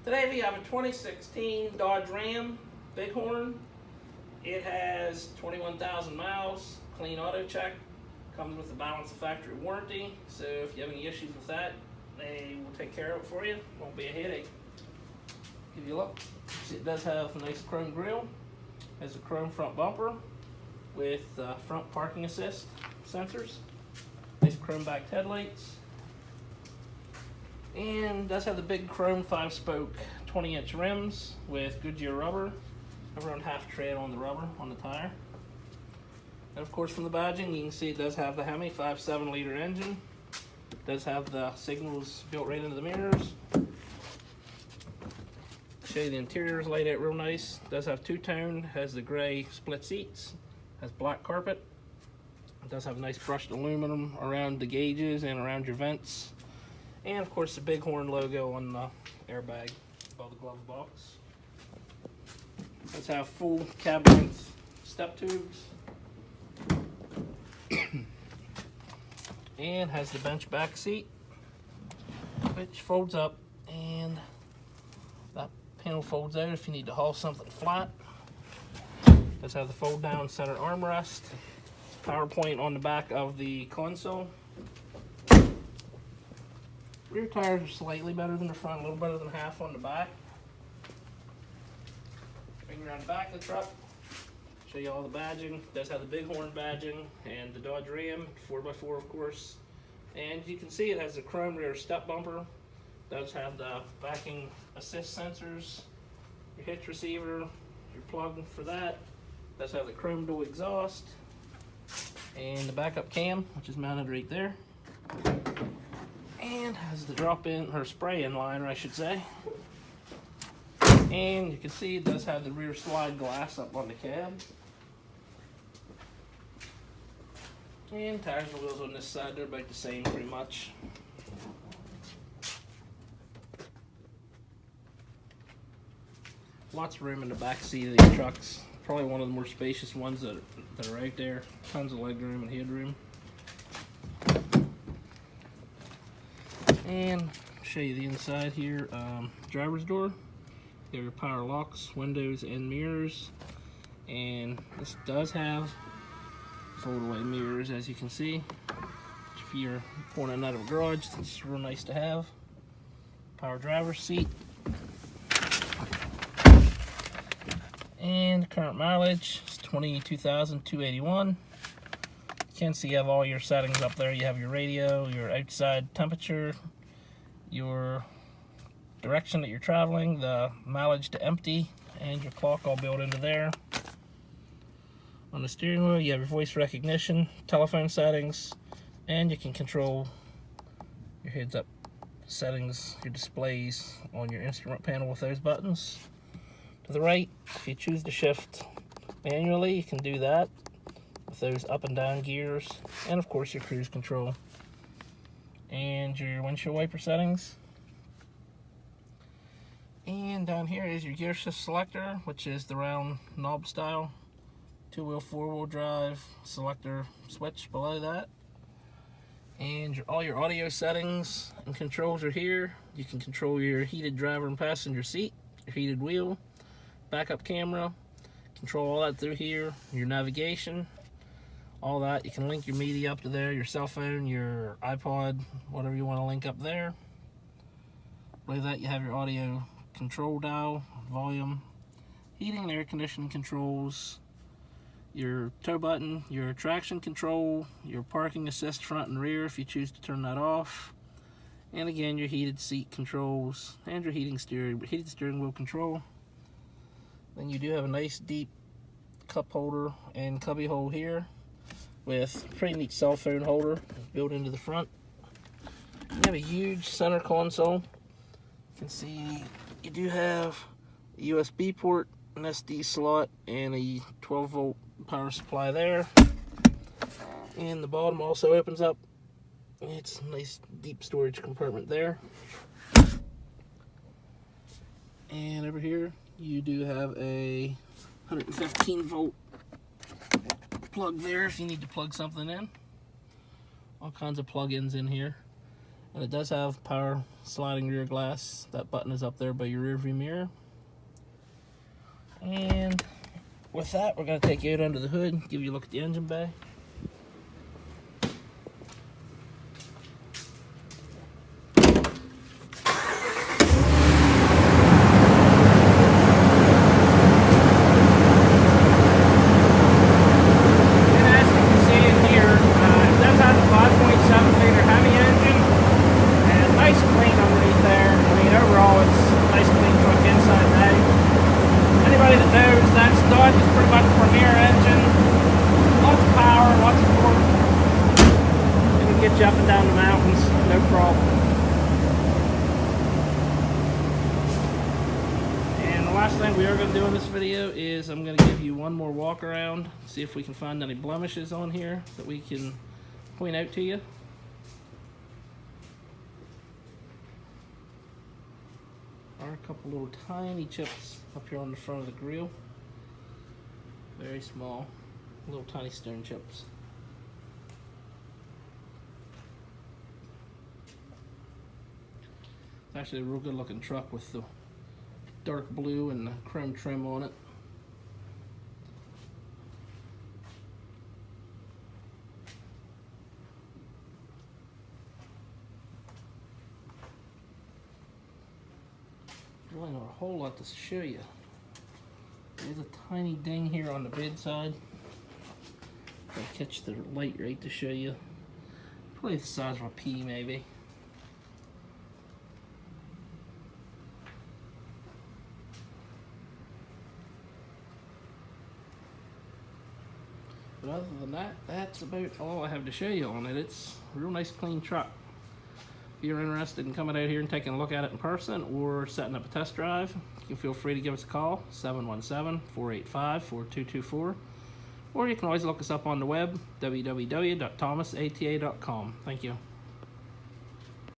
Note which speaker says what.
Speaker 1: Today we have a 2016 Dodge Ram Bighorn. It has 21,000 miles, clean AutoCheck, comes with a balance of factory warranty, so if you have any issues with that, they will take care of it for you. Won't be a headache. Give you a look. See, it does have a nice chrome grille, has a chrome front bumper with front parking assist sensors, nice chrome back headlights, and does have the big chrome 5-spoke 20-inch rims with Goodyear rubber, around half tread on the rubber on the tire. And of course, from the badging, you can see it does have the HEMI 5.7 liter engine. It does have the signals built right into the mirrors. Show you the interior is laid out real nice. It does have two-tone, has the gray split seats, has black carpet. It does have a nice brushed aluminum around the gauges and around your vents. And of course the Bighorn logo on the airbag above the glove box. It does have full cab length step tubes. And has the bench back seat, which folds up, and that panel folds out if you need to haul something flat. It does have the fold down center armrest, power point on the back of the console. Rear tires are slightly better than the front, a little better than half on the back. Bring around the back of the truck, show you all the badging. It does have the Bighorn badging and the Dodge Ram 4x4, of course. And you can see it has a chrome rear step bumper. It does have the backing assist sensors, your hitch receiver, your plug for that. It does have the chrome dual exhaust and the backup cam, which is mounted right there. And has the drop-in, or spray-in liner, I should say. And you can see it does have the rear slide glass up on the cab. And tires and wheels on this side, they're about the same pretty much. Lots of room in the back seat of these trucks. Probably one of the more spacious ones that are out there. Tons of leg room and headroom. And show you the inside here. Driver's door. You have your power locks, windows, and mirrors. And this does have fold-away mirrors, as you can see. If you're pulling it out of a garage, it's real nice to have. Power driver's seat. And current mileage is 22,281. You can see you have all your settings up there. You have your radio, your outside temperature, your direction that you're traveling, the mileage to empty, and your clock all built into there. On the steering wheel, you have your voice recognition, telephone settings, and you can control your heads-up settings, your displays on your instrument panel with those buttons. To the right, if you choose to shift manually, you can do that with those up and down gears, and of course your cruise control and your windshield wiper settings. And down here is your gear shift selector, which is the round knob style. 2-wheel, 4-wheel drive selector switch below that. And all your audio settings and controls are here. You can control your heated driver and passenger seat, your heated wheel, backup camera, control all that through here, your navigation, all that. You can link your media up to there, your cell phone, your iPod, whatever you want to link up there. Below that you have your audio control dial, volume, heating and air conditioning controls, your tow button, your traction control, your parking assist front and rear if you choose to turn that off, and again your heated seat controls and your heated steering wheel control. Then you do have a nice deep cup holder and cubby hole here with a pretty neat cell phone holder built into the front. You have a huge center console. You can see you do have a USB port, an SD slot, and a 12-volt power supply there. And the bottom also opens up. It's a nice deep storage compartment there. And over here you do have a 115-volt plug there if you need to plug something in. All kinds of plug-ins in here. And it does have power sliding rear glass. That button is up there by your rear view mirror. And with that, we're going to take you out under the hood, give you a look at the engine bay. Get you up and down the mountains, no problem. And the last thing we are going to do in this video is I'm going to give you one more walk around, see if we can find any blemishes on here that we can point out to you. There are a couple little tiny chips up here on the front of the grille. Very small, little tiny stone chips. It's actually a real good looking truck with the dark blue and the chrome trim on it. Really not a whole lot to show you. There's a tiny ding here on the bed side. I'll catch the light right to show you. Probably the size of a pea maybe. But other than that, that's about all I have to show you on it. It's a real nice clean truck. If you're interested in coming out here and taking a look at it in person or setting up a test drive, you can feel free to give us a call, 717-485-4224. Or you can always look us up on the web, www.thomasata.com. Thank you.